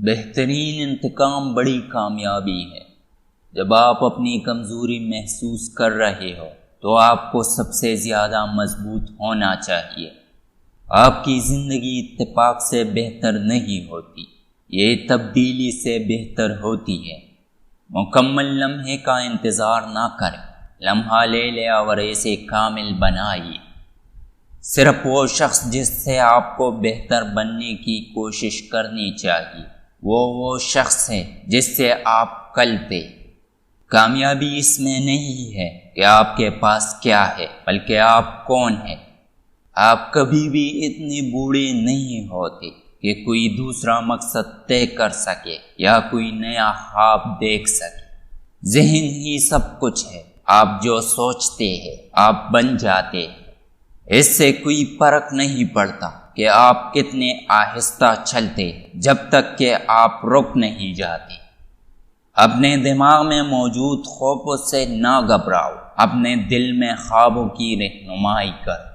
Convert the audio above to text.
بہترین انتقام بڑی کامیابی ہے۔ جب آپ اپنی کمزوری محسوس کر رہے ہو تو آپ کو سب سے زیادہ مضبوط ہونا چاہیے۔ آپ کی زندگی اتفاق سے بہتر نہیں ہوتی، یہ تبدیلی سے بہتر ہوتی ہے۔ مکمل لمحے کا انتظار نہ کریں، لمحہ لے لے اور اسے کامل بنائیے۔ صرف وہ شخص جس سے آپ کو بہتر بننے کی کوشش کرنی چاہیے، وہ شخص ہے جس سے آپ کل تھے۔ کامیابی اس میں نہیں ہے کہ آپ کے پاس کیا ہے، بلکہ آپ کون ہیں۔ آپ کبھی بھی اتنے بوڑھے نہیں ہوتے کہ کوئی دوسرا مقصد طے کر سکے یا کوئی نیا خواب دیکھ سکے۔ ذہن ہی سب کچھ ہے، آپ جو سوچتے ہیں آپ بن جاتے ہیں۔ اس سے کوئی فرق نہیں پڑتا کہ آپ کتنے آہستہ چلتے جب تک کہ آپ رک نہیں جاتے۔ اپنے دماغ میں موجود خوفوں سے نہ گھبراؤ، اپنے دل میں خوابوں کی رہنمائی کر۔